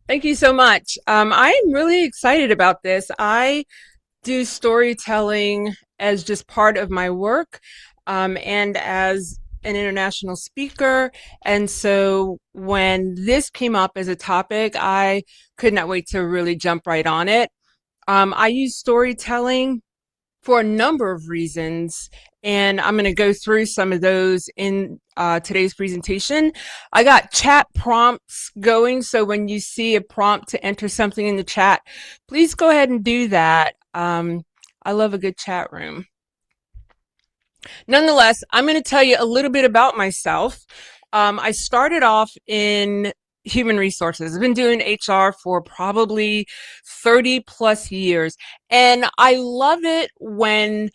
Thank you so much. I'm really excited about this. I do storytelling as just part of my work, and as an international speaker. And so when this came up as a topic, I could not wait to really jump right on it. I use storytelling for a number of reasons, and I'm going to go through some of those in today's presentation. I got chat prompts going, so when you see a prompt to enter something in the chat, please go ahead and do that. I love a good chat room. Nonetheless, I'm going to tell you a little bit about myself. I started off in human resources. I've been doing HR for probably 30 plus years. And I love it when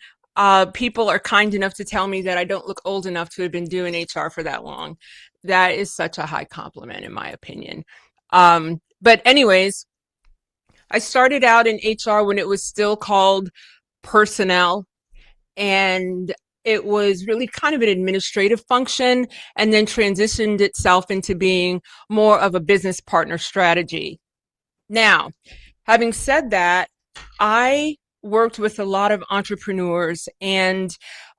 people are kind enough to tell me that I don't look old enough to have been doing HR for that long. That is such a high compliment, in my opinion. But anyways, I started out in HR when it was still called personnel, and it was really kind of an administrative function, and then transitioned itself into being more of a business partner strategy. Now, having said that, I worked with a lot of entrepreneurs, and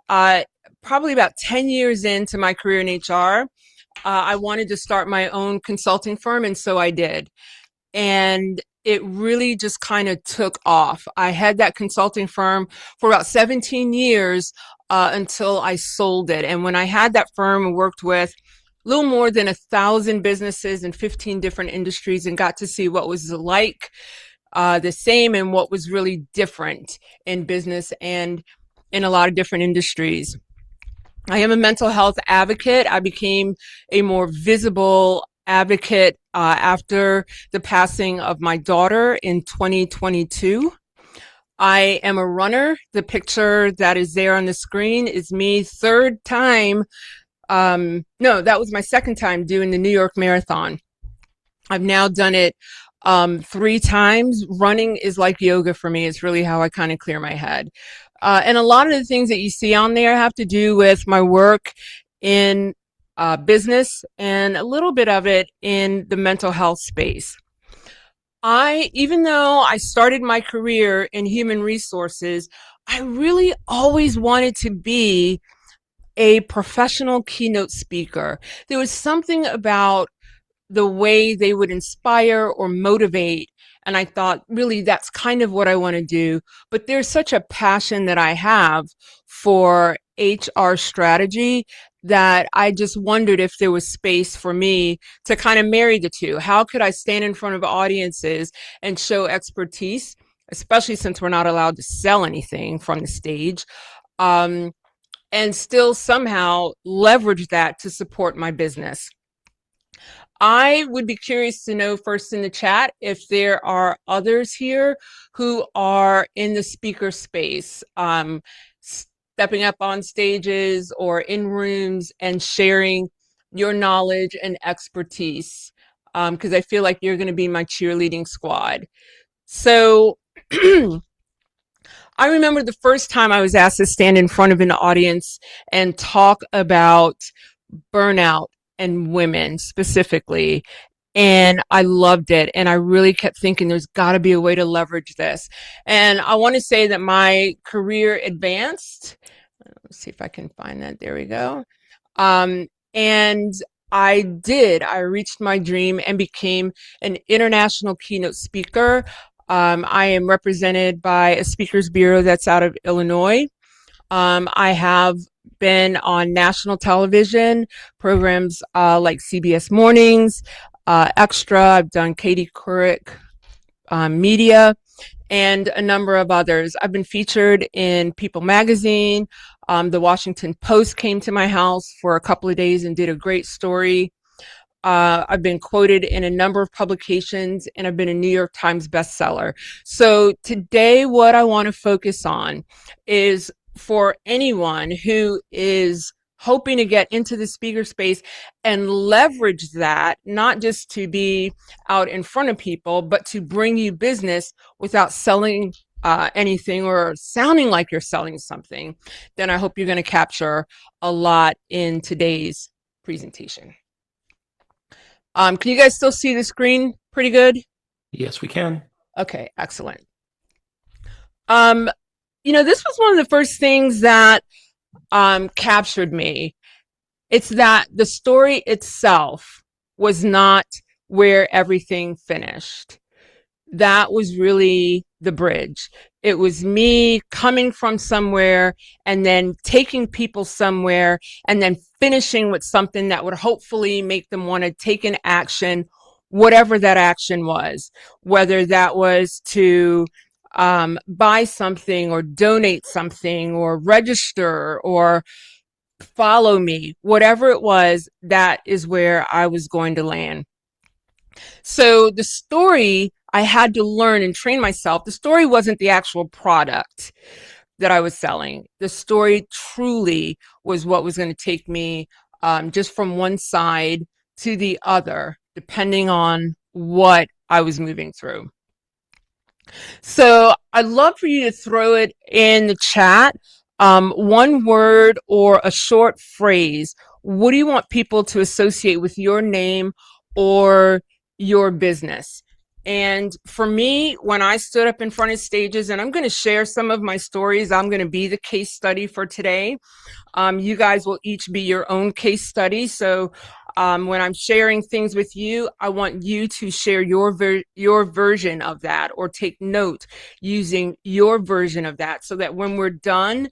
uh, probably about 10 years into my career in HR, I wanted to start my own consulting firm, and so I did. And it really just kind of took off. I had that consulting firm for about 17 years until I sold it. And when I had that firm and worked with a little more than 1,000 businesses in 15 different industries, and got to see what was like the same and what was really different in business and in a lot of different industries. I am a mental health advocate. I became a more visible advocate after the passing of my daughter in 2022. I am a runner. The picture that is there on the screen is me, third time. No, that was my second time doing the New York Marathon. I've now done it 3 times. Running is like yoga for me. It's really how I kind of clear my head. And a lot of the things that you see on there have to do with my work in business, and a little bit of it in the mental health space. Even though I started my career in human resources, I really always wanted to be a professional keynote speaker. There was something about the way they would inspire or motivate. And I thought, really, that's kind of what I want to do. But there's such a passion that I have for HR strategy that I just wondered if there was space for me to kind of marry the two. How could I stand in front of audiences and show expertise, especially since we're not allowed to sell anything from the stage, um, and still somehow leverage that to support my business? I would be curious to know first in the chat if there are others here who are in the speaker space, stepping up on stages or in rooms and sharing your knowledge and expertise, because I feel like you're going to be my cheerleading squad. So I remember the first time I was asked to stand in front of an audience and talk about burnout and women specifically. And I loved it. And I really kept thinking there's got to be a way to leverage this. And I want to say that my career advanced. Let's see if I can find that. There we go. And I did. I reached my dream and became an international keynote speaker. I am represented by a speakers bureau that's out of Illinois. I have been on national television programs like CBS Mornings, Extra. I've done Katie Couric Media, and a number of others. I've been featured in People Magazine. The Washington Post came to my house for a couple of days and did a great story. I've been quoted in a number of publications, and I've been a New York Times bestseller. So today, what I want to focus on is for anyone who is hoping to get into the speaker space and leverage that, not just to be out in front of people, but to bring you business without selling anything or sounding like you're selling something, then I hope you're going to capture a lot in today's presentation. Can you guys still see the screen Pretty good? Yes, we can. Okay, excellent. Um, this was one of the first things that captured me. It's that the story itself was not where everything finished. That was really the bridge. It was me coming from somewhere and then taking people somewhere and then finishing with something that would hopefully make them want to take an action, whatever that action was, whether that was to buy something or donate something or register or follow me, whatever it was, that is where I was going to land. So the story, I had to learn and train myself. The story wasn't the actual product that I was selling. The story truly was what was going to take me just from one side to the other, depending on what I was moving through. So I'd love for you to throw it in the chat. One word or a short phrase. What do you want people to associate with your name or your business? And for me, when I stood up in front of stages, and I'm going to share some of my stories, I'm going to be the case study for today. You guys will each be your own case study. So when I'm sharing things with you, I want you to share your version of that, or take note using your version of that, so that when we're done,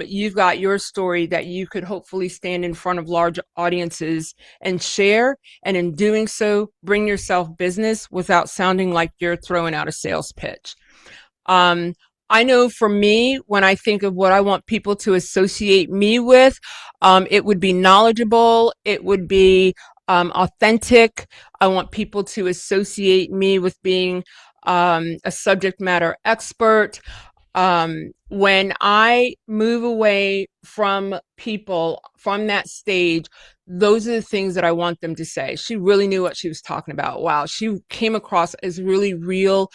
you've got your story that you could hopefully stand in front of large audiences and share. And in doing so, bring yourself business without sounding like you're throwing out a sales pitch. I know for me, when I think of what I want people to associate me with, it would be knowledgeable. It would be authentic. I want people to associate me with being a subject matter expert. When I move away from people from that stage, those are the things that I want them to say. She really knew what she was talking about. Wow, she came across as really real.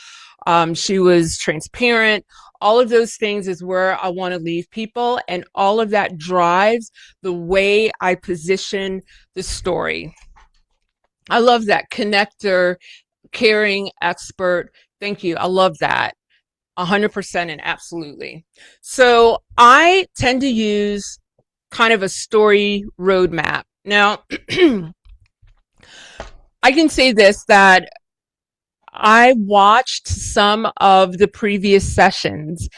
She was transparent. All of those things is where I want to leave people. And all of that drives the way I position the story. I love that. Connector, caring, expert. Thank you. I love that. 100% and absolutely. So I tend to use kind of a story roadmap. Now, I can say this, that I watched some of the previous sessions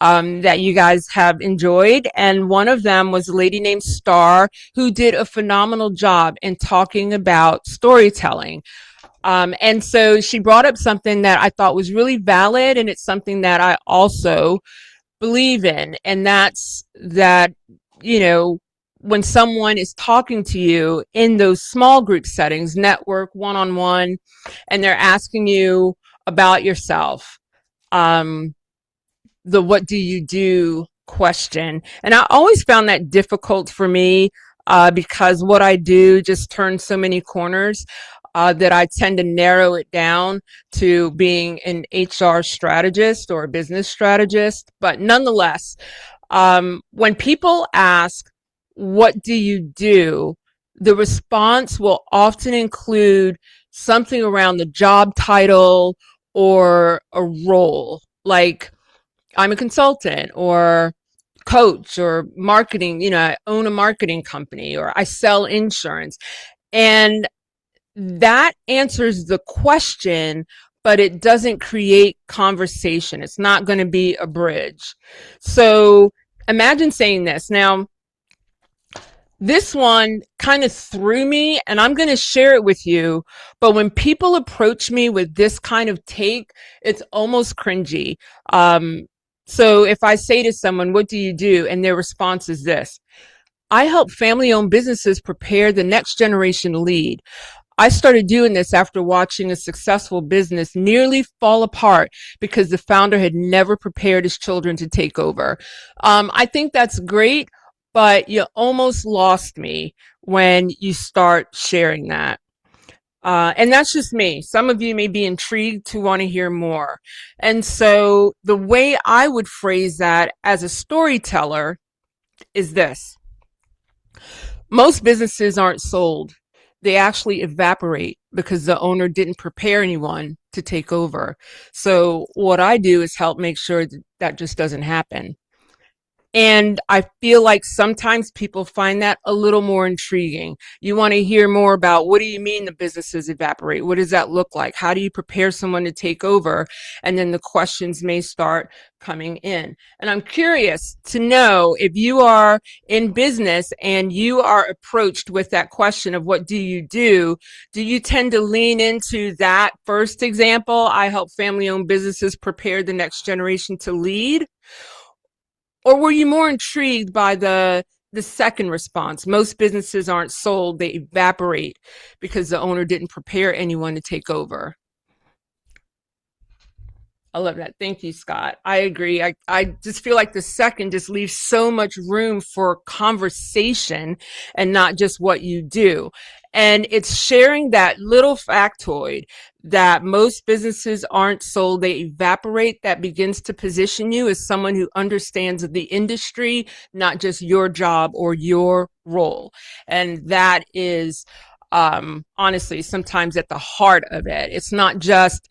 that you guys have enjoyed. And one of them was a lady named Star, who did a phenomenal job in talking about storytelling. And so she brought up something that I thought was really valid, and it's something that I also believe in. And that's that, you know, when someone is talking to you in those small group settings, network, one-on-one, and they're asking you about yourself, the what do you do question. And I always found that difficult for me because what I do just turns so many corners that I tend to narrow it down to being an HR strategist or a business strategist. But nonetheless, when people ask, what do you do? The response will often include something around the job title or a role, like I'm a consultant or coach or marketing, I own a marketing company or I sell insurance. And that answers the question, but it doesn't create conversation. It's not going to be a bridge. So imagine saying this. Now, this one kind of threw me, and I'm going to share it with you. But when people approach me with this kind of take, it's almost cringy. So if I say to someone, what do you do? And their response is this: I help family-owned businesses prepare the next generation to lead. I started doing this after watching a successful business nearly fall apart because the founder had never prepared his children to take over. I think that's great, but you almost lost me when you start sharing that. And that's just me. Some of you may be intrigued to want to hear more. And so the way I would phrase that as a storyteller is this: most businesses aren't sold. they actually evaporate because the owner didn't prepare anyone to take over. So what I do is help make sure that that just doesn't happen. And I feel like sometimes people find that a little more intriguing. You want to hear more about, what do you mean the businesses evaporate? What does that look like? How do you prepare someone to take over? And then the questions may start coming in. And I'm curious to know, if you are in business and you are approached with that question of what do you tend to lean into that first example? I help family-owned businesses prepare the next generation to lead. Or were you more intrigued by the second response? Most businesses aren't sold, they evaporate because the owner didn't prepare anyone to take over. I love that. Thank you, Scott. I agree. I just feel like the second just leaves so much room for conversation and not just what you do. And it's sharing that little factoid that most businesses aren't sold, they evaporate, that begins to position you as someone who understands the industry, not just your job or your role. And that is honestly sometimes at the heart of it. It's not just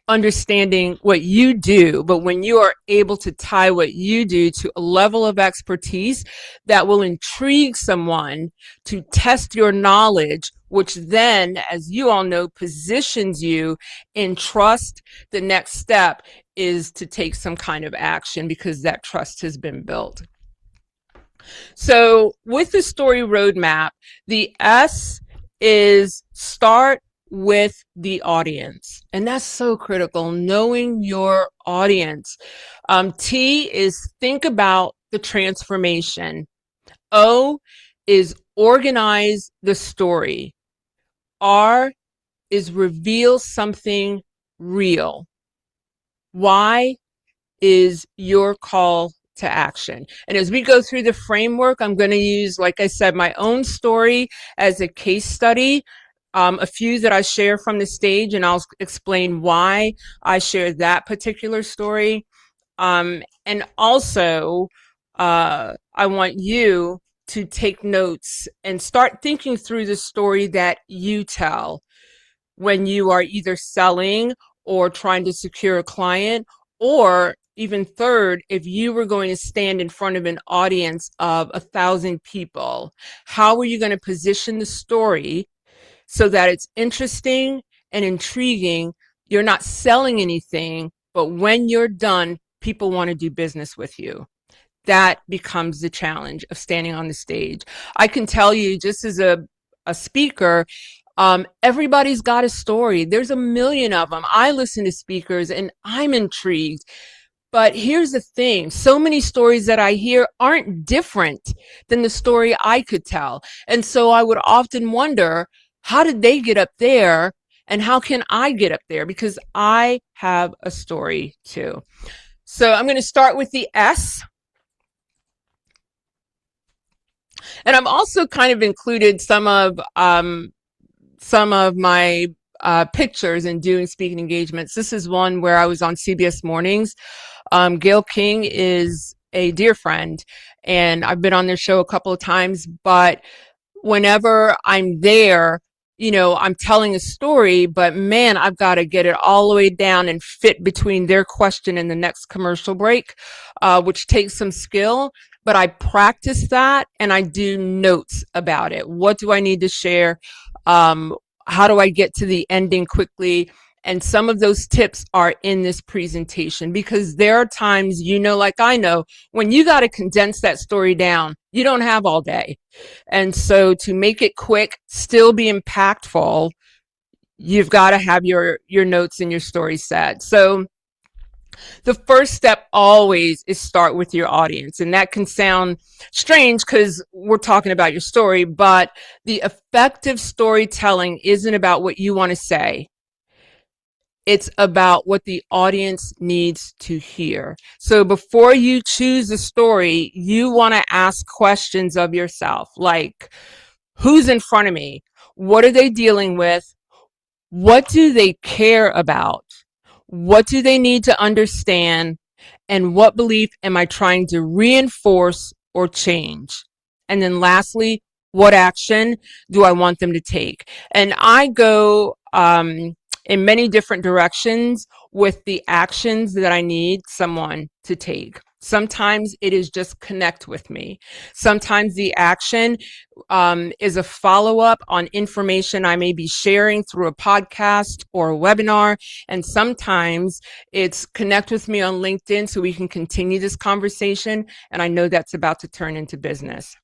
understanding what you do, but when you are able to tie what you do to a level of expertise that will intrigue someone to test your knowledge, which then, as you all know, positions you in trust, the next step is to take some kind of action because that trust has been built. So with the story roadmap, the S is start with the audience. And that's so critical, knowing your audience. T is think about the transformation. O is organize the story. R is reveal something real. Y is your call to action. And as we go through the framework, I'm going to use, like I said, my own story as a case study. A few that I share from the stage, and I'll explain why I share that particular story. And also, I want you to take notes and start thinking through the story that you tell when you are either selling or trying to secure a client, or even third, if you were going to stand in front of an audience of 1,000 people, how are you going to position the story so that it's interesting and intriguing? You're not selling anything, but when you're done, people want to do business with you. That becomes the challenge of standing on the stage. I can tell you, just as a speaker, everybody's got a story. There's a million of them. I listen to speakers and I'm intrigued. But here's the thing, so many stories that I hear aren't different than the story I could tell. And so I would often wonder, how did they get up there? And how can I get up there? Because I have a story too. So I'm going to start with the S. And I've also kind of included some of my pictures in doing speaking engagements. This is one where I was on CBS Mornings. Gail King is a dear friend, and I've been on their show a couple of times, but whenever I'm there, I'm telling a story, but man, I've got to get it all the way down and fit between their question and the next commercial break, which takes some skill. But I practice that and I do notes about it. What do I need to share? How do I get to the ending quickly? And some of those tips are in this presentation, because there are times, like I know, when you got to condense that story down, you don't have all day. And so to make it quick, still be impactful, you've got to have your notes and your story set. So the first step always is start with your audience. And that can sound strange because we're talking about your story, but the effective storytelling isn't about what you want to say. It's about what the audience needs to hear. So before you choose a story, you want to ask questions of yourself, like, who's in front of me? What are they dealing with? What do they care about? What do they need to understand? And what belief am I trying to reinforce or change? And then lastly, What action do I want them to take? And I go in many different directions with the actions that I need someone to take. Sometimes it is just connect with me. Sometimes the action is a follow-up on information I may be sharing through a podcast or a webinar. And sometimes it's connect with me on LinkedIn so we can continue this conversation. And I know that's about to turn into business.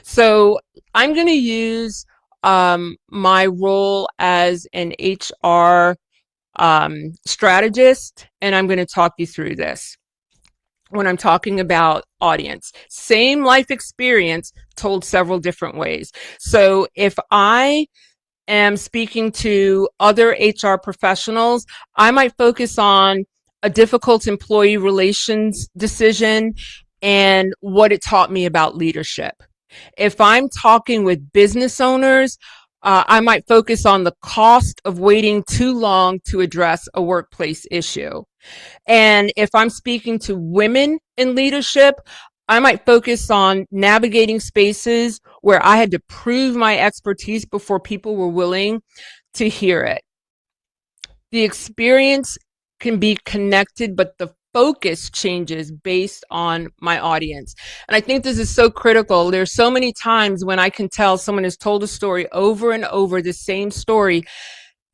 So I'm going to use my role as an HR strategist, and I'm going to talk you through this when I'm talking about audience. Same life experience told several different ways. So if I am speaking to other HR professionals, I might focus on a difficult employee relations decision and what it taught me about leadership. If I'm talking with business owners, I might focus on the cost of waiting too long to address a workplace issue. And if I'm speaking to women in leadership, I might focus on navigating spaces where I had to prove my expertise before people were willing to hear it. The experience can be connected, but the focus changes based on my audience. And I think this is so critical. There's so many times when I can tell someone has told a story over and over, the same story,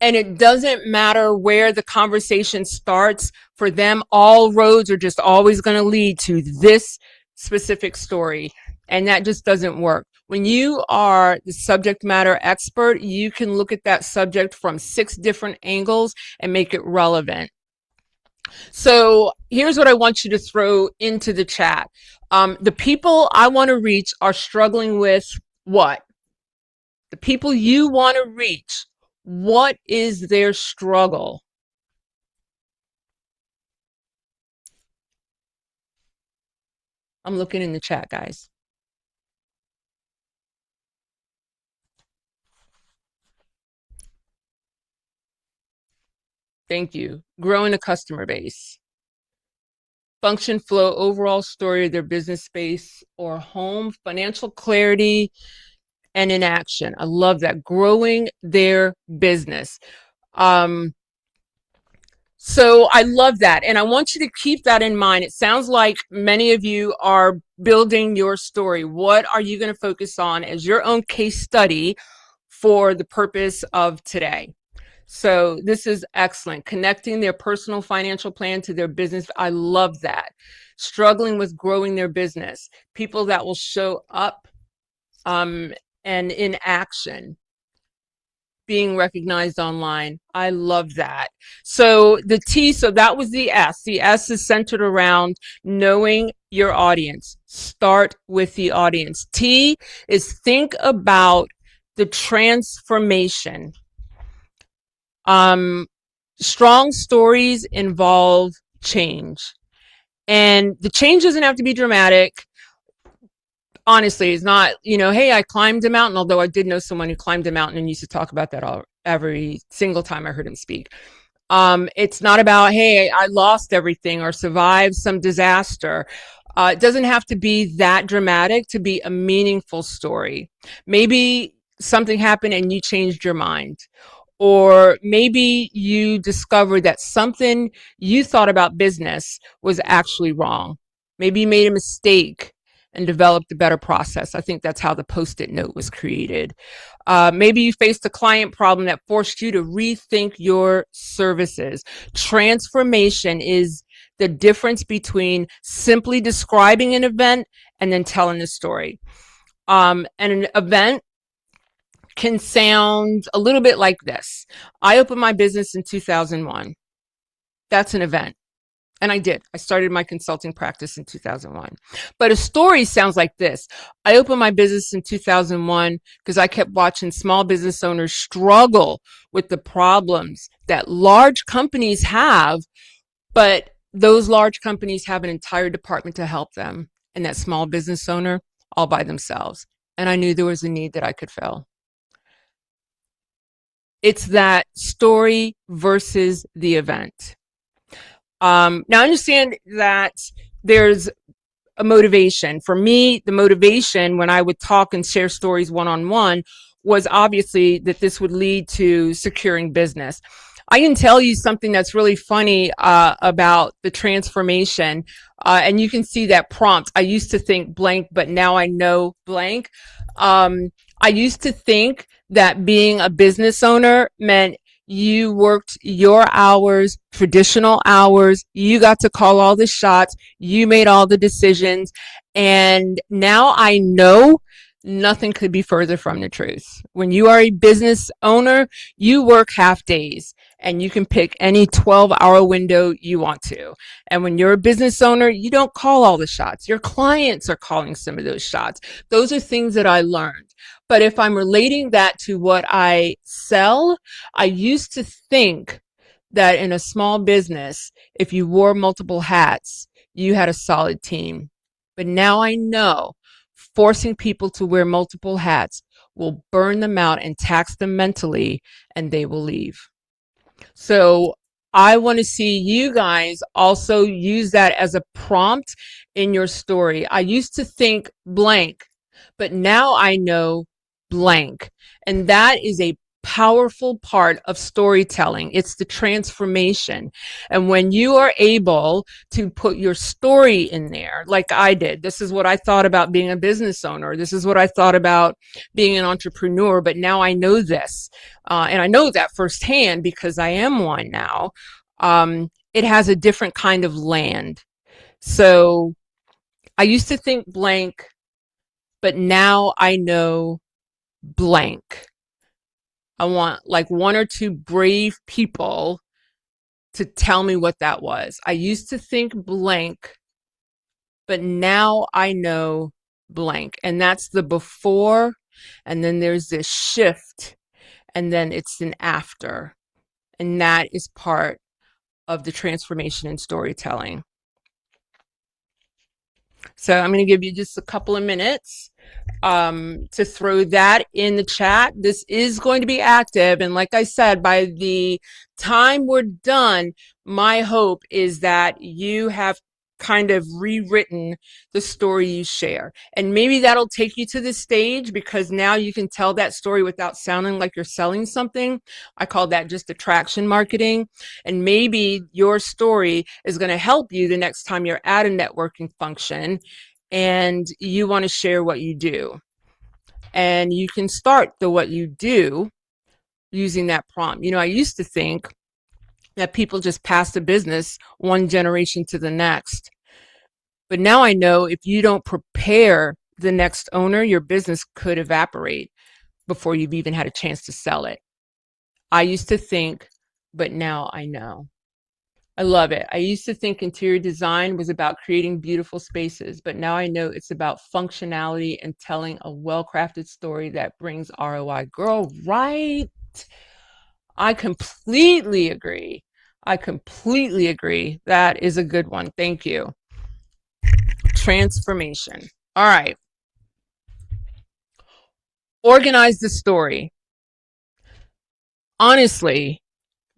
and it doesn't matter where the conversation starts. For them, all roads are just always going to lead to this specific story. And that just doesn't work. When you are the subject matter expert, you can look at that subject from 6 different angles and make it relevant. So here's what I want you to throw into the chat. The people I want to reach are struggling with what? The people you want to reach, what is their struggle? I'm looking in the chat, guys. Thank you. Growing a customer base. Function, flow, overall story of their business space or home, financial clarity, and inaction. I love that. Growing their business. So I love that. And I want you to keep that in mind. It sounds like many of you are building your story. What are you going to focus on as your own case study for the purpose of today? So this is excellent. Connecting their personal financial plan to their business. I love that. Struggling with growing their business. People that will show up and in action. Being recognized online. I love that. So the T, so that was the S. The S is centered around knowing your audience. Start with the audience. T is think about the transformation. Strong stories involve change. And the change doesn't have to be dramatic. Honestly, it's not, hey, I climbed a mountain, although I did know someone who climbed a mountain and used to talk about that every single time I heard him speak. It's not about, hey, I lost everything or survived some disaster. It doesn't have to be that dramatic to be a meaningful story. Maybe something happened and you changed your mind. Or maybe you discovered that something you thought about business was actually wrong. Maybe you made a mistake and developed a better process. I think that's how the Post-it note was created. Maybe you faced a client problem that forced you to rethink your services. Transformation is the difference between simply describing an event and then telling the story. And an event can sound a little bit like this. I opened my business in 2001. That's an event. And I did. I started my consulting practice in 2001. But a story sounds like this. I opened my business in 2001 because I kept watching small business owners struggle with the problems that large companies have, but those large companies have an entire department to help them. And that small business owner all by themselves. And I knew there was a need that I could fill. It's that story versus the event. Now, I understand that there's a motivation. For me, the motivation when I would talk and share stories one-on-one was obviously that this would lead to securing business. I can tell you something that's really funny about the transformation, and you can see that prompt. I used to think blank, but now I know blank. I used to think that being a business owner meant you worked your hours, traditional hours. You got to call all the shots. You made all the decisions. And now I know nothing could be further from the truth. When you are a business owner, you work half days and you can pick any 12-hour window you want to. And when you're a business owner, you don't call all the shots. Your clients are calling some of those shots. Those are things that I learned. But if I'm relating that to what I sell, I used to think that in a small business, if you wore multiple hats, you had a solid team. But now I know forcing people to wear multiple hats will burn them out and tax them mentally, and they will leave. So I want to see you guys also use that as a prompt in your story. I used to think blank, but now I know blank. And that is a powerful part of storytelling. It's the transformation. And when you are able to put your story in there, like I did, this is what I thought about being a business owner. This is what I thought about being an entrepreneur, but now I know this. And I know that firsthand because I am one now. It has a different kind of land. So I used to think blank, but now I know blank. I want like one or two brave people to tell me what that was. I used to think blank, but now I know blank. And that's the before, and then there's this shift, and then it's an after. And that is part of the transformation in storytelling. So I'm going to give you just a couple of minutes to throw that in the chat. This is going to be active. And like I said, by the time we're done, my hope is that you have kind of rewritten the story you share. And maybe that'll take you to the stage because now you can tell that story without sounding like you're selling something. I call that just attraction marketing. And maybe your story is going to help you the next time you're at a networking function and you want to share what you do. And you can start the what you do using that prompt. You know, I used to think that people just pass the business one generation to the next. But now I know if you don't prepare the next owner, your business could evaporate before you've even had a chance to sell it. I used to think, but now I know. I love it. I used to think interior design was about creating beautiful spaces, but now I know it's about functionality and telling a well-crafted story that brings ROI. Girl, right? I completely agree. I completely agree. That is a good one. Thank you. Transformation. All right. Organize the story. Honestly,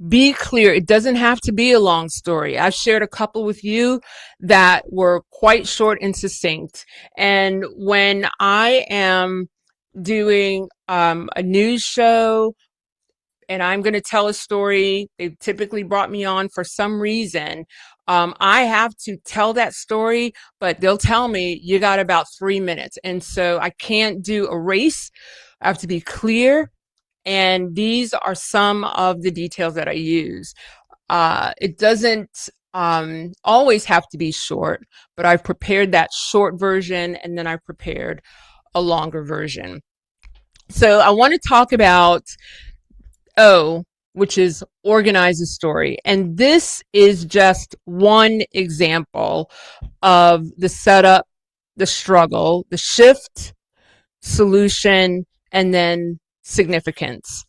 be clear. It doesn't have to be a long story. I've shared a couple with you that were quite short and succinct. And when I am doing a news show and I'm going to tell a story, they've typically brought me on for some reason. I have to tell that story, but they'll tell me you got about 3 minutes. And so I can't do a race. I have to be clear. And these are some of the details that I use. It doesn't always have to be short, but I've prepared that short version and then I prepared a longer version. So I want to talk about O, which is organize a story. And this is just one example of the setup, the struggle, the shift, solution, and then significance.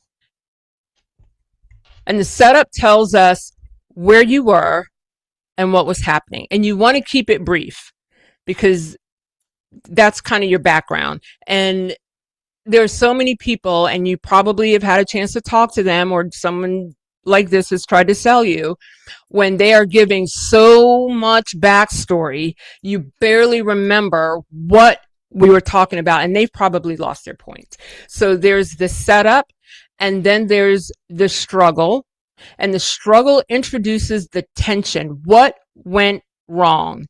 And the setup tells us where you were and what was happening. And you want to keep it brief because that's kind of your background. And there's so many people, and you probably have had a chance to talk to them, or someone like this has tried to sell you, when they are giving so much backstory, you barely remember what we were talking about, and they've probably lost their point. So there's the setup, and then there's the struggle, and the struggle introduces the tension. What went wrong?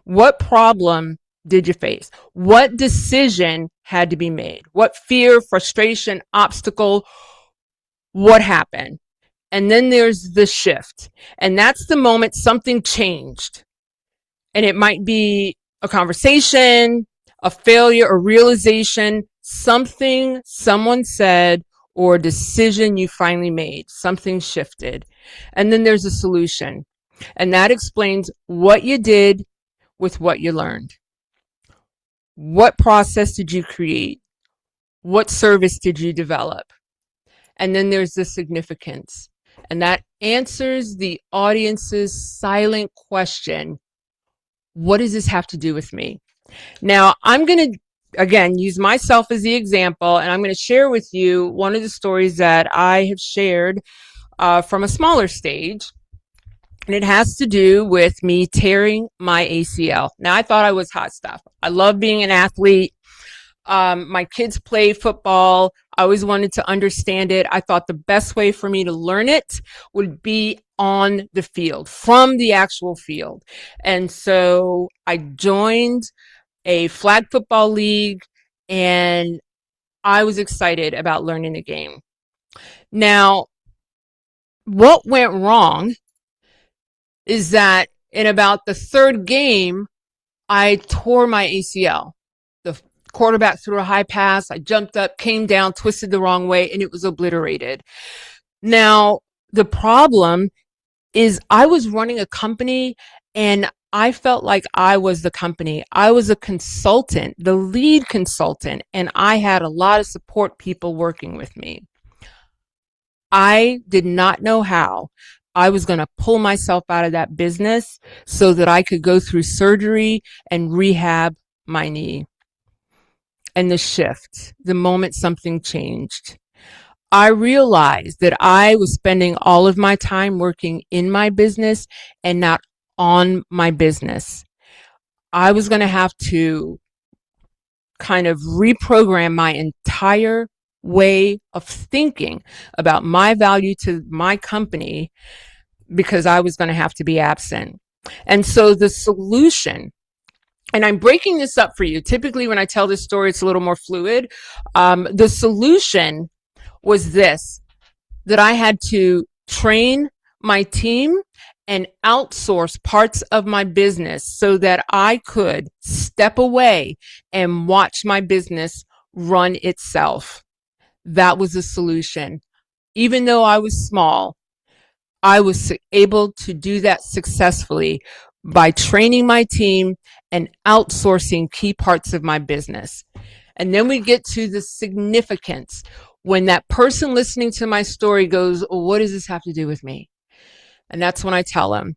What problem did you face? What decision had to be made? What fear, frustration, obstacle, what happened? And then there's the shift. And that's the moment something changed. And it might be a conversation, a failure, a realization, something someone said, or a decision you finally made. Something shifted. And then there's a solution. And that explains what you did with what you learned. What process did you create? What service did you develop? And then there's the significance. And that answers the audience's silent question, what does this have to do with me? Now, I'm going to, again, use myself as the example, and I'm going to share with you one of the stories that I have shared from a smaller stage. And it has to do with me tearing my ACL. Now, I thought I was hot stuff. I love being an athlete. My kids play football. I always wanted to understand it. I thought the best way for me to learn it would be on the field, from the actual field. And so I joined a flag football league, and I was excited about learning the game. Now, what went wrong is that in about the third game, I tore my ACL. The quarterback threw a high pass. I jumped up, came down, twisted the wrong way, and it was obliterated. Now, the problem is I was running a company, and I felt like I was the company. I was a consultant, the lead consultant, and I had a lot of support people working with me. I did not know how I was going to pull myself out of that business so that I could go through surgery and rehab my knee. And the shift, the moment something changed, I realized that I was spending all of my time working in my business and not on my business. I was going to have to kind of reprogram my entire way of thinking about my value to my company, because I was going to have to be absent. And so the solution, and I'm breaking this up for you. Typically, when I tell this story, it's a little more fluid. The solution was this, that I had to train my team and outsource parts of my business so that I could step away and watch my business run itself. That was the solution. Even though I was small, I was able to do that successfully by training my team and outsourcing key parts of my business. And then we get to the significance. When that person listening to my story goes, well, what does this have to do with me? And that's when I tell them,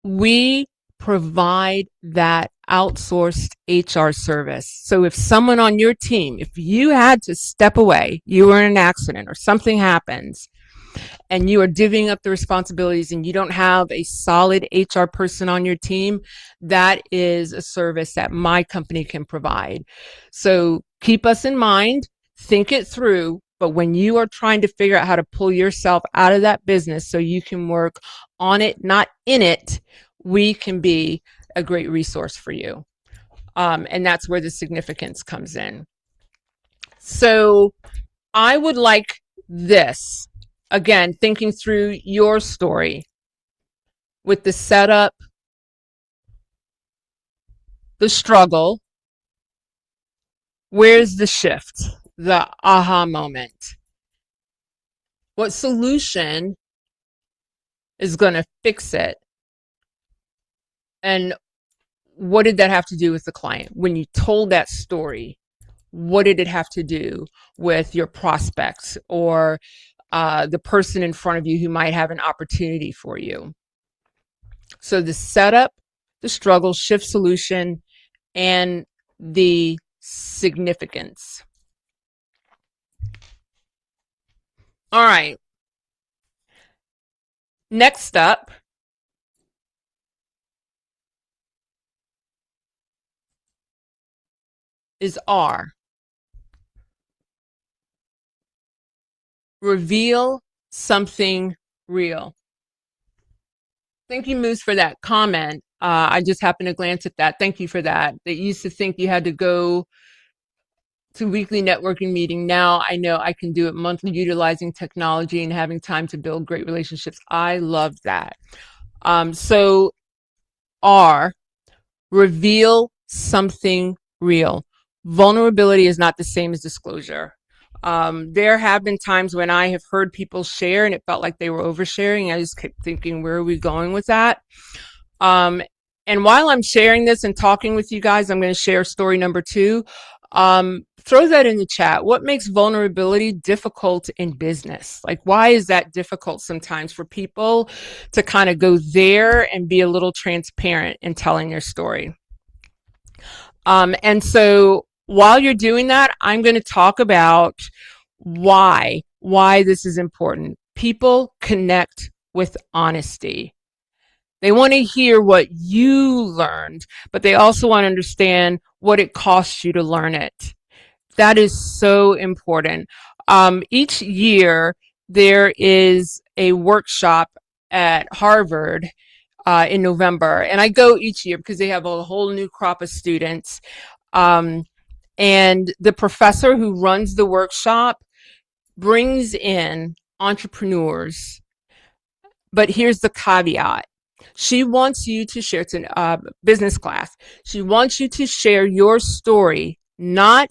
we provide that outsourced HR service. So if someone on your team, if you had to step away, you were in an accident or something happens, and you are divvying up the responsibilities and you don't have a solid HR person on your team, that is a service that my company can provide. So keep us in mind, think it through, but when you are trying to figure out how to pull yourself out of that business so you can work on it, not in it, we can be a great resource for you. And that's where the significance comes in. So I would like this. Again, thinking through your story with the setup, the struggle, where's the shift, the aha moment? What solution is going to fix it? And what did that have to do with the client? When you told that story, what did it have to do with your prospects or the person in front of you who might have an opportunity for you? So the setup, the struggle, shift, solution, and the significance. All right. Next up is R. Reveal something real. Thank you, Moose, for that comment. I just happened to glance at that. Thank you for that. They used to think you had to go to weekly networking meeting. Now I know I can do it monthly, utilizing technology and having time to build great relationships. I love that. So R, reveal something real. Vulnerability is not the same as disclosure. There have been times when I have heard people share and it felt like they were oversharing. I just kept thinking, where are we going with that? And while I'm sharing this and talking with you guys, I'm going to share story number 2. Throw that in the chat. What makes vulnerability difficult in business? Like, why is that difficult sometimes for people to kind of go there and be a little transparent in telling their story? And so while you're doing that, I'm going to talk about why this is important. People connect with honesty. They want to hear what you learned, but they also want to understand what it costs you to learn it. That is so important. Each year, there is a workshop at Harvard in November, and I go each year because they have a whole new crop of students. And the professor who runs the workshop brings in entrepreneurs. But here's the caveat. She wants you to share, it's a business class. She wants you to share your story, not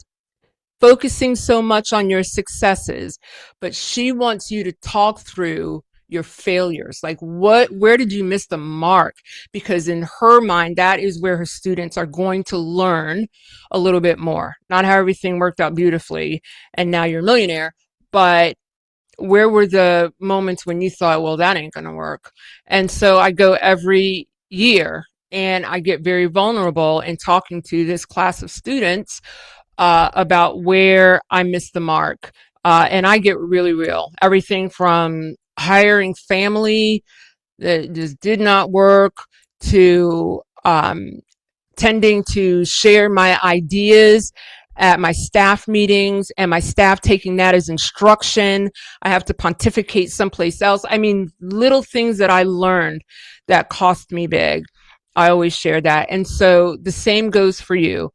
focusing so much on your successes, but she wants you to talk through your failures. Like, where did you miss the mark? Because in her mind, that is where her students are going to learn a little bit more. Not how everything worked out beautifully and now you're a millionaire, but where were the moments when you thought, well, that ain't going to work? And so I go every year and I get very vulnerable in talking to this class of students about where I missed the mark. And I get really real. Everything from hiring family that just did not work to tending to share my ideas at my staff meetings and my staff taking that as instruction. I have to pontificate someplace else. I mean, little things that I learned that cost me big. I always share that. And so the same goes for you.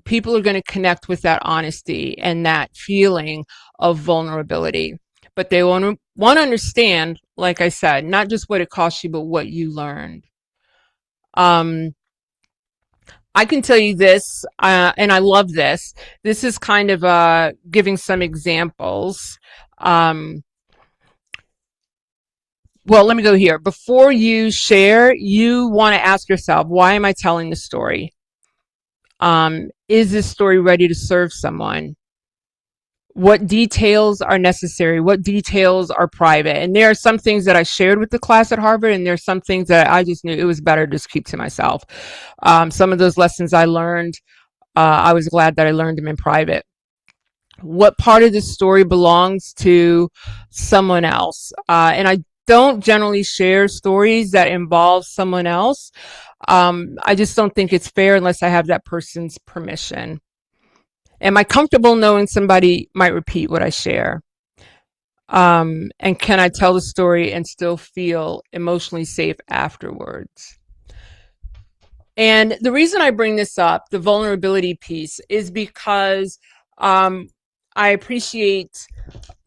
People are going to connect with that honesty and that feeling of vulnerability. But they want to understand, like I said, not just what it cost you, but what you learned. I can tell you this, and I love this. This is kind of giving some examples. Well, let me go here. Before you share, you want to ask yourself, why am I telling the story? Is this story ready to serve someone? What details are necessary? What details are private? And there are some things that I shared with the class at Harvard, and there's some things that I just knew it was better to just keep to myself. Some of those lessons I learned, I was glad that I learned them in private. What part of the story belongs to someone else? And I don't generally share stories that involve someone else. I just don't think it's fair unless I have that person's permission. Am I comfortable knowing somebody might repeat what I share? And can I tell the story and still feel emotionally safe afterwards? And the reason I bring this up, the vulnerability piece, is because I appreciate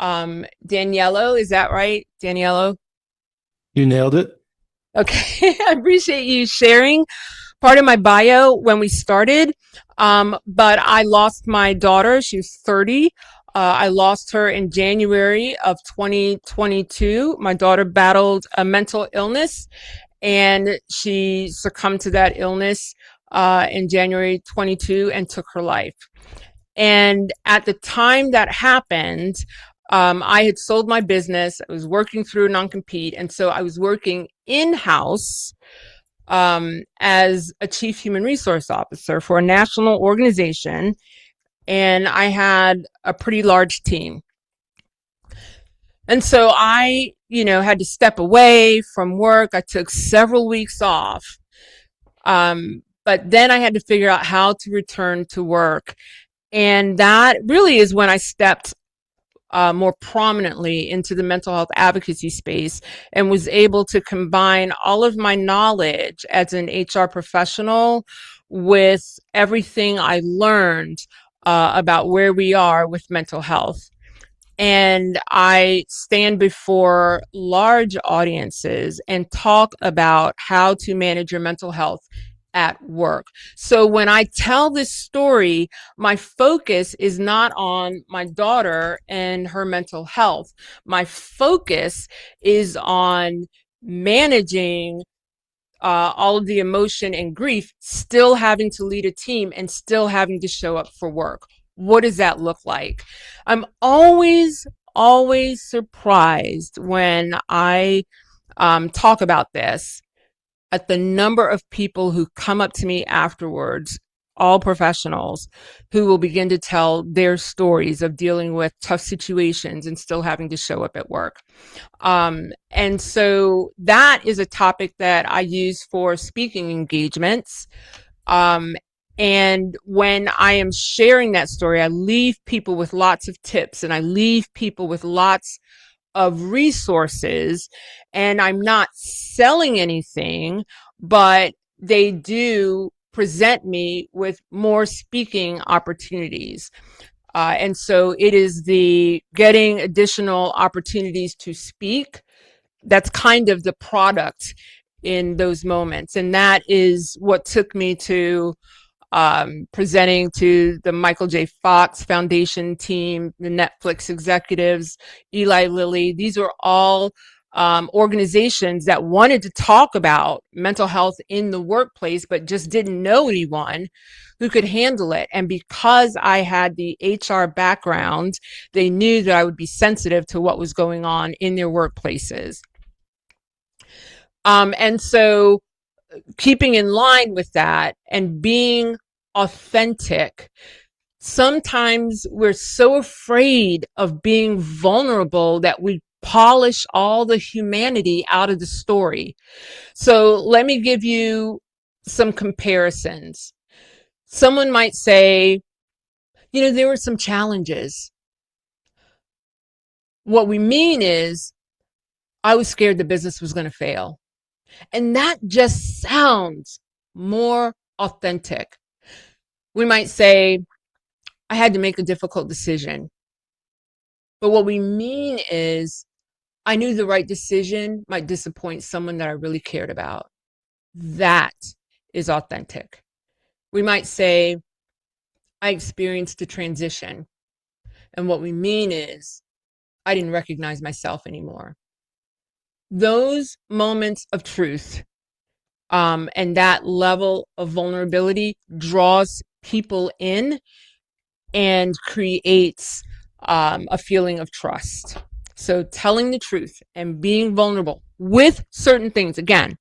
Daniello. Is that right, Daniello? You nailed it. Okay, I appreciate you sharing part of my bio when we started. But I lost my daughter. She was 30. I lost her in January of 2022. My daughter battled a mental illness and she succumbed to that illness in January 22 and took her life. And at the time that happened, I had sold my business. I was working through a non-compete. And so I was working in-house as a chief human resource officer for a national organization. And I had a pretty large team. And so I had to step away from work. I took several weeks off. But then I had to figure out how to return to work. And that really is when I stepped more prominently into the mental health advocacy space and was able to combine all of my knowledge as an HR professional with everything I learned about where we are with mental health. And I stand before large audiences and talk about how to manage your mental health at work. So when I tell this story, my focus is not on my daughter and her mental health. My focus is on managing all of the emotion and grief, still having to lead a team and still having to show up for work. What does that look like? I'm always surprised when I talk about this at the number of people who come up to me afterwards, all professionals, who will begin to tell their stories of dealing with tough situations and still having to show up at work. And so that is a topic that I use for speaking engagements. And when I am sharing that story, I leave people with lots of tips and I leave people with lots of resources, and I'm not selling anything, but they do present me with more speaking opportunities. And so it is the getting additional opportunities to speak that's kind of the product in those moments. And that is what took me to presenting to the Michael J. Fox Foundation team, the Netflix executives, Eli Lilly. These are all organizations that wanted to talk about mental health in the workplace, but just didn't know anyone who could handle it. And because I had the HR background, they knew that I would be sensitive to what was going on in their workplaces. And so keeping in line with that and being authentic. Sometimes we're so afraid of being vulnerable that we polish all the humanity out of the story. So let me give you some comparisons. Someone might say, there were some challenges. What we mean is, I was scared the business was going to fail. And that just sounds more authentic. We might say, I had to make a difficult decision. But what we mean is, I knew the right decision might disappoint someone that I really cared about. That is authentic. We might say, I experienced a transition. And what we mean is, I didn't recognize myself anymore. Those moments of truth and that level of vulnerability draws people in and creates a feeling of trust. So telling the truth and being vulnerable with certain things, again,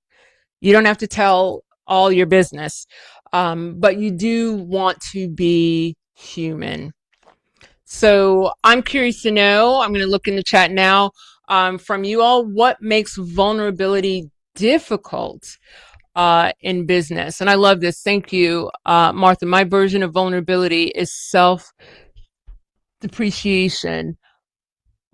you don't have to tell all your business, but you do want to be human. So I'm curious to know, I'm going to look in the chat now from you all, what makes vulnerability difficult in business? And I love this. Thank you, Martha. My version of vulnerability is self-depreciation.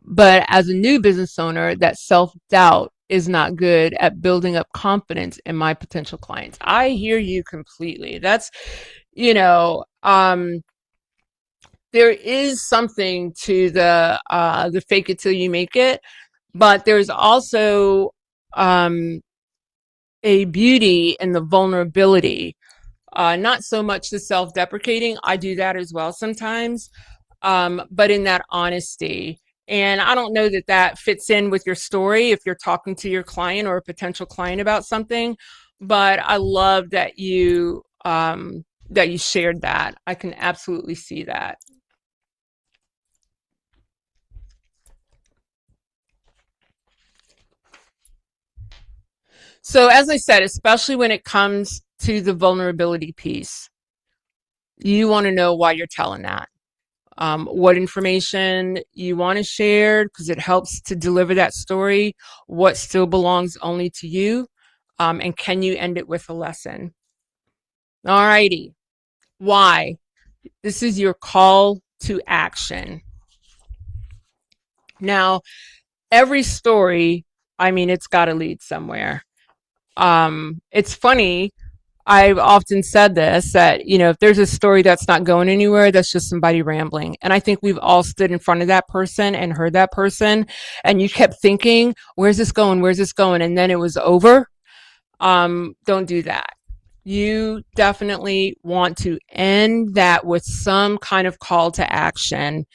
But as a new business owner, that self-doubt is not good at building up confidence in my potential clients. I hear you completely. That's, there is something to the fake it till you make it, but there's also a beauty in the vulnerability. Not so much the self-deprecating. I do that as well sometimes, but in that honesty. And I don't know that that fits in with your story if you're talking to your client or a potential client about something, but I love that you shared that. I can absolutely see that. So as I said, especially when it comes to the vulnerability piece, you want to know why you're telling that. what information you want to share because it helps to deliver that story, what still belongs only to you, and can you end it with a lesson? All righty. Why? This is your call to action. Now, every story, I mean, it's got to lead somewhere. It's funny. I've often said this that, if there's a story that's not going anywhere, that's just somebody rambling. And I think we've all stood in front of that person and heard that person, and you kept thinking, where's this going? Where's this going? And then it was over. Don't do that. You definitely want to end that with some kind of call to action.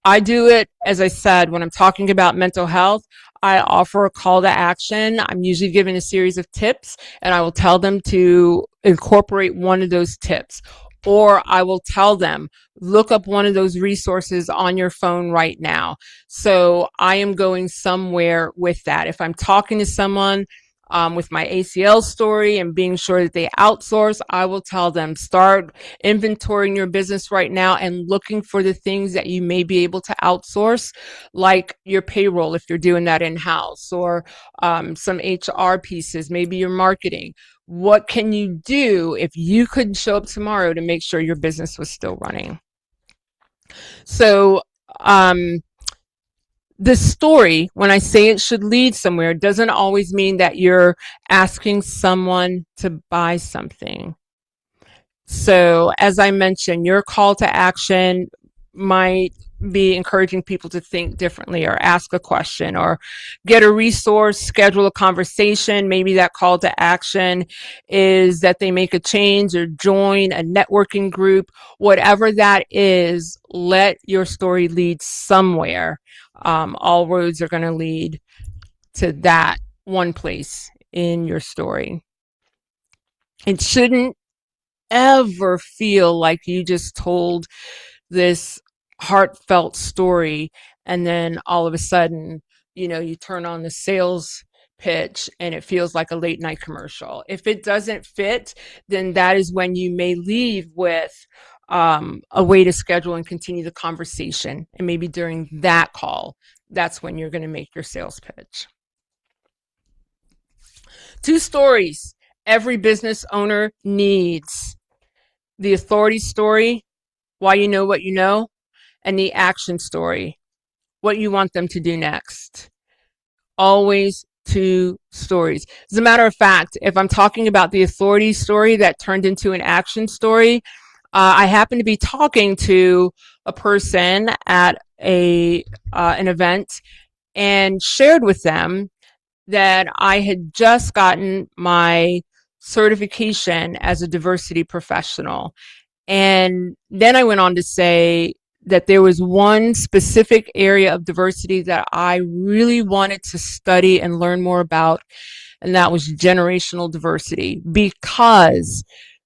I do it, as I said, when I'm talking about mental health, I offer a call to action. I'm usually given a series of tips, and I will tell them to incorporate one of those tips. Or I will tell them, look up one of those resources on your phone right now. So I am going somewhere with that. If I'm talking to someone, with my ACL story and being sure that they outsource, I will tell them, start inventorying your business right now and looking for the things that you may be able to outsource, like your payroll if you're doing that in-house, or some HR pieces, maybe your marketing. What can you do if you couldn't show up tomorrow to make sure your business was still running? So, the story, when I say it should lead somewhere, doesn't always mean that you're asking someone to buy something. So, as I mentioned, your call to action might be encouraging people to think differently or ask a question or get a resource, schedule a conversation. Maybe that call to action is that they make a change or join a networking group. Whatever that is, let your story lead somewhere. All roads are going to lead to that one place in your story. It shouldn't ever feel like you just told this heartfelt story and then all of a sudden, you turn on the sales pitch and it feels like a late night commercial. If it doesn't fit, then that is when you may leave with a way to schedule and continue the conversation. And maybe during that call, that's when you're going to make your sales pitch. 2 stories every business owner needs: the authority story, why you know what you know, and the action story, what you want them to do next. Always 2 stories. As a matter of fact, if I'm talking about the authority story that turned into an action story, I happen to be talking to a person at an event and shared with them that I had just gotten my certification as a diversity professional. And then I went on to say that there was one specific area of diversity that I really wanted to study and learn more about, and that was generational diversity, because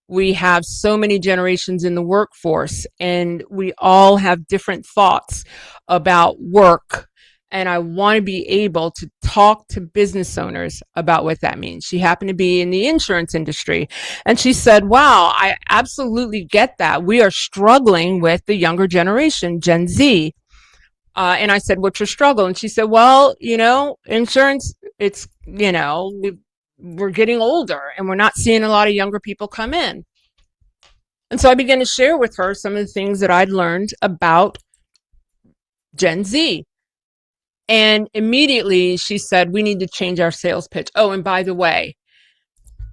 we have so many generations in the workforce and we all have different thoughts about work. And I want to be able to talk to business owners about what that means. She happened to be in the insurance industry. And she said, wow, I absolutely get that. We are struggling with the younger generation, Gen Z. And I said, what's your struggle? And she said, well, insurance, it's, we're getting older and we're not seeing a lot of younger people come in. And so I began to share with her some of the things that I'd learned about Gen Z. And immediately she said, we need to change our sales pitch. Oh, and by the way,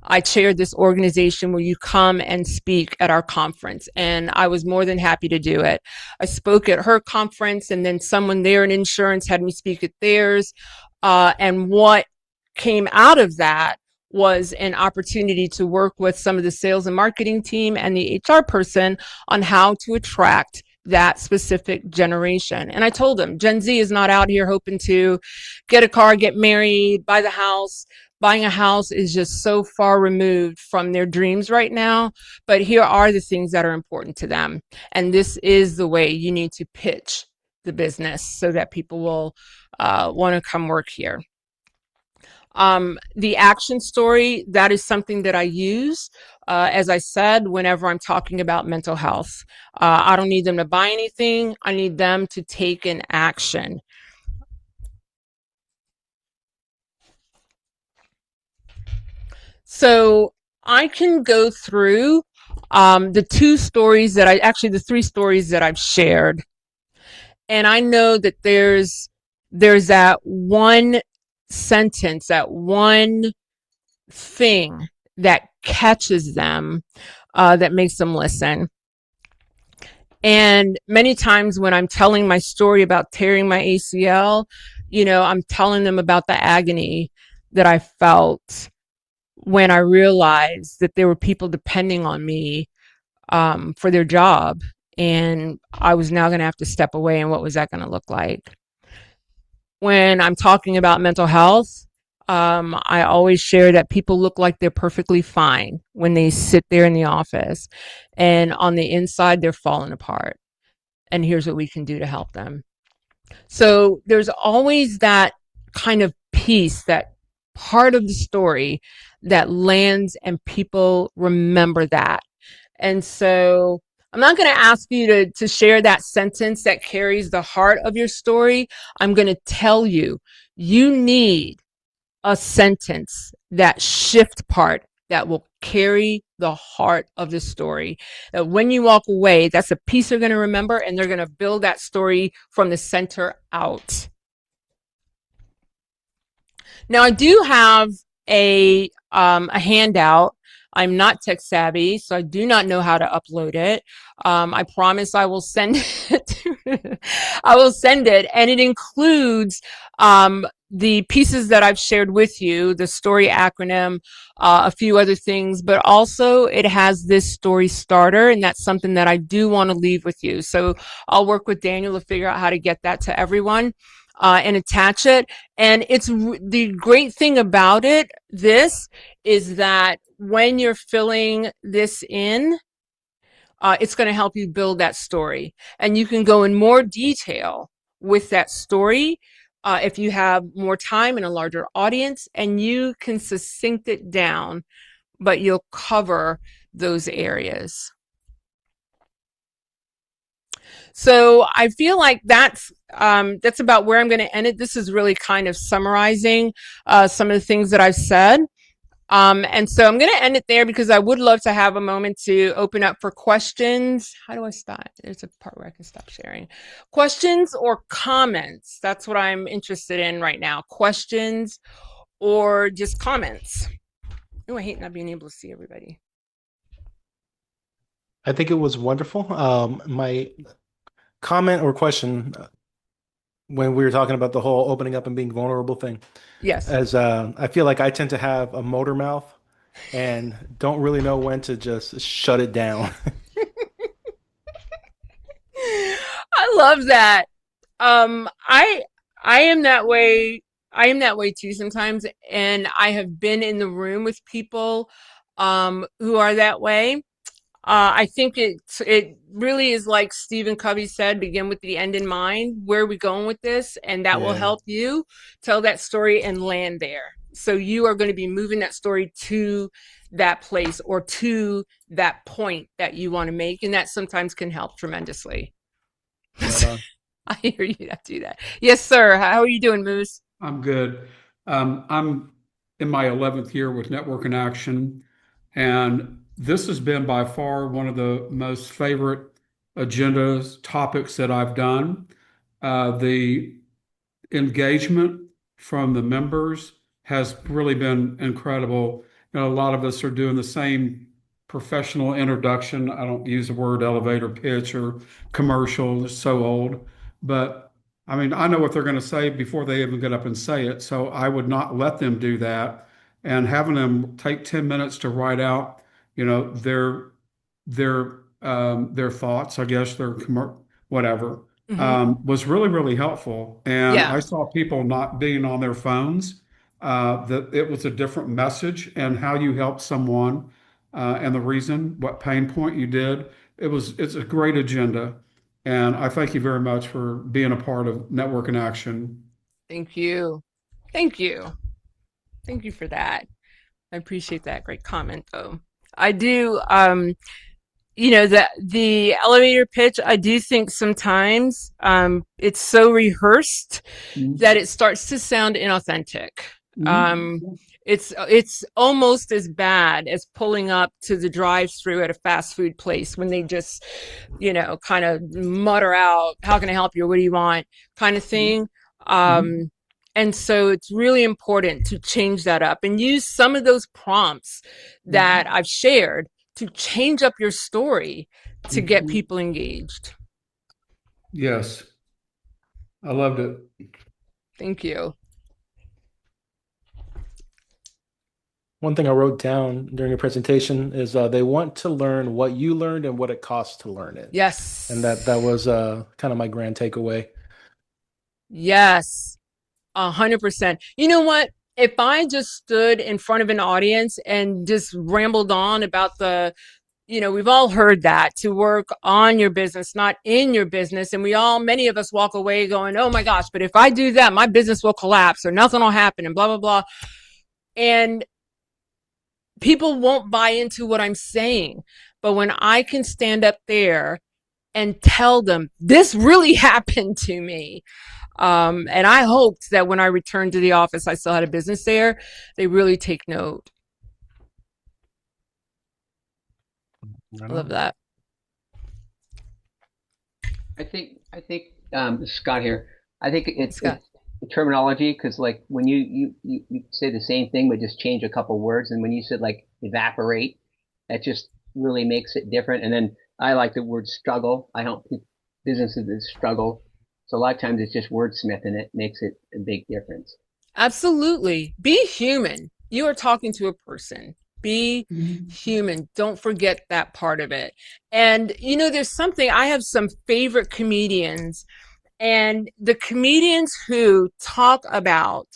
I chaired this organization where you come and speak at our conference, and I was more than happy to do it. I spoke at her conference, and then someone there in insurance had me speak at theirs. And what came out of that was an opportunity to work with some of the sales and marketing team and the HR person on how to attract that specific generation. And I told them, Gen Z is not out here hoping to get a car, get married, buy the house. Buying a house is just so far removed from their dreams right now. But here are the things that are important to them. And this is the way you need to pitch the business so that people will want to come work here. The action story, that is something that I use, as I said, whenever I'm talking about mental health. I don't need them to buy anything. I need them to take an action. So I can go through the two stories that the three stories that I've shared. And I know that there's that one sentence, that one thing that catches them, that makes them listen. And many times when I'm telling my story about tearing my ACL, I'm telling them about the agony that I felt when I realized that there were people depending on me, for their job. And I was now going to have to step away. And what was that going to look like? When I'm talking about mental health, I always share that people look like they're perfectly fine when they sit there in the office, and on the inside, they're falling apart. And here's what we can do to help them. So there's always that kind of piece, that part of the story that lands and people remember that. And so I'm not going to ask you to share that sentence that carries the heart of your story. I'm going to tell you, you need a sentence, that shift part that will carry the heart of the story. That when you walk away, that's a piece they're going to remember, and they're going to build that story from the center out. Now, I do have a handout. I'm not tech savvy, so I do not know how to upload it. I promise I will send it. I will send it, and it includes the pieces that I've shared with you, the story acronym, a few other things, but also it has this story starter, and that's something that I do want to leave with you. So I'll work with Daniel to figure out how to get that to everyone, and attach it. And the great thing about this is that when you're filling this in, it's going to help you build that story. And you can go in more detail with that story, if you have more time and a larger audience, and you can succinct it down, but you'll cover those areas. So I feel like that's about where I'm going to end it. This is really kind of summarizing some of the things that I've said. And so I'm going to end it there because I would love to have a moment to open up for questions. How do I stop? There's a part where I can stop sharing. Questions or comments. That's what I'm interested in right now. Questions or just comments. Oh, I hate not being able to see everybody. I think it was wonderful. My comment or question when we were talking about the whole opening up and being vulnerable thing, Yes. as I feel like I tend to have a motor mouth and don't really know when to just shut it down. I love that. I am that way. I am that way too sometimes, and I have been in the room with people who are that way. I think it really is like Stephen Covey said, begin with the end in mind. Where are we going with this? And that will Yeah. help you tell that story and land there. So you are going to be moving that story to that place or to that point that you want to make. And that sometimes can help tremendously. Right on. I hear you do that. Yes, sir. How are you doing, Moose? I'm good. I'm in my 11th year with Network in Action, and this has been by far one of the most favorite agendas, topics that I've done. The engagement from the members has really been incredible. A lot of us are doing the same professional introduction. I don't use the word elevator pitch or commercial, it's so old. But I mean, I know what they're going to say before they even get up and say it. So I would not let them do that. And having them take 10 minutes to write out, their thoughts, I guess, whatever, Hmm. was really, really helpful. And Yeah. I saw people not being on their phones, that it was a different message and how you helped someone, and the reason, what pain point you did. It's a great agenda. And I thank you very much for being a part of Network in Action. Thank you. Thank you. Thank you for that. I appreciate that. Great comment, though. I do, the elevator pitch, I do think sometimes it's so rehearsed that Mhm. it starts to sound inauthentic. Um, Mhm. it's almost as bad as pulling up to the drive-through at a fast food place when they just, kind of mutter out, "How can I help you? What do you want?" kind of thing. Mhm. Um, and so it's really important to change that up and use some of those prompts that Mhm. I've shared to change up your story to get Mhm. people engaged. Yes, I loved it. Thank you. One thing I wrote down during your presentation is they want to learn what you learned and what it costs to learn it. And that Yes. was kind of my grand takeaway. Yes. 100%. You know what? If I just stood in front of an audience and just rambled on about we've all heard that to work on your business, not in your business. And many of us walk away going, "Oh my gosh, but if I do that, my business will collapse or nothing will happen and blah, blah, blah." And people won't buy into what I'm saying. But when I can stand up there and tell them, "This really happened to me," and I hoped that when I returned to the office, I still had a business there. They really take note. Right I love on. that. I think this is Scott here. I think Scott. it's the terminology because like when you say the same thing but just change a couple words, and when you said like evaporate, that just really makes it different. And then I like the word struggle. I help businesses that struggle, so a lot of times it's just wordsmith, and it makes it a big difference. Absolutely. Be human. You are talking to a person. Be Mhm. human. Don't forget that part of it. And, I have some favorite comedians, and the comedians who talk about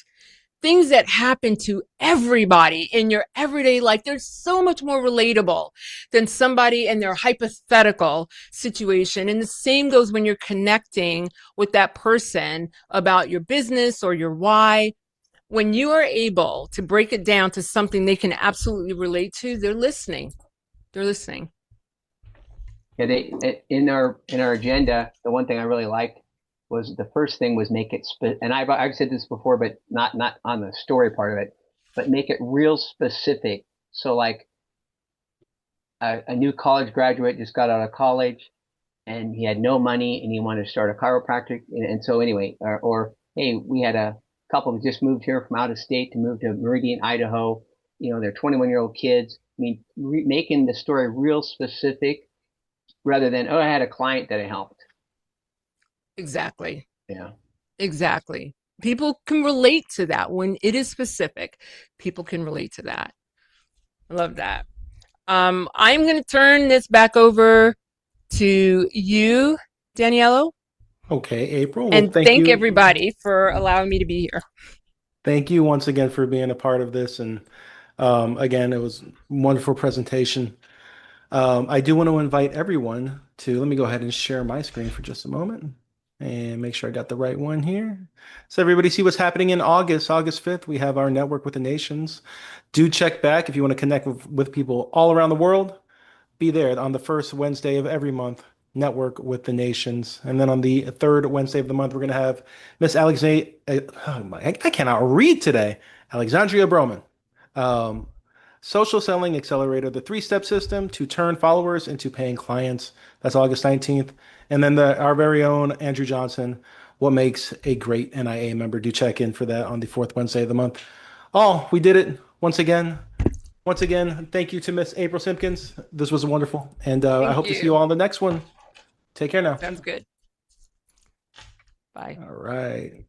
things that happen to everybody in your everyday life, they're so much more relatable than somebody in their hypothetical situation. And the same goes when you're connecting with that person about your business or your why. When you are able to break it down to something they can absolutely relate to, they're listening. They're listening. Yeah, in our agenda, the one thing I really liked was the first thing was make it and I've said this before, but not on the story part of it, but make it real specific. So like a new college graduate just got out of college and he had no money and he wanted to start a chiropractic, and so anyway, or hey, we had a couple who just moved here from out of state to move to Meridian, Idaho. They're 21-year-old kids. I mean, making the story real specific rather than, oh, I had a client that I helped. Exactly. Yeah. Exactly. People can relate to that when it is specific. People can relate to that. I love that. I'm going to turn this back over to you, Daniello, Okay, April. Well, and thank thank you. everybody for allowing me to be here. Thank you once again for being a part of this. And again, it was a wonderful presentation. I do want to invite everyone to, let me go ahead and share my screen for just a moment and make sure I got the right one here. So everybody see what's happening in August, August 5th. We have our Network with the Nations. Do check back if you want to connect with people all around the world. Be there on the first Wednesday of every month. Network with the Nations. And then on the third Wednesday of the month, we're going to have Miss Alexandria. Oh my, I cannot read today. Alexandria Broman. Um, Social Selling Accelerator, the three-step system to turn followers into paying clients. That's August 19th. And then our very own Andrew Johnson, what makes a great NIA member. Do check in for that on the fourth Wednesday of the month. Oh, we did it once again. Once again, thank you to Miss April Simpkins. This was wonderful. And I Thank hope to see you you. all on the next one. Take care now. Sounds good. Bye. All right.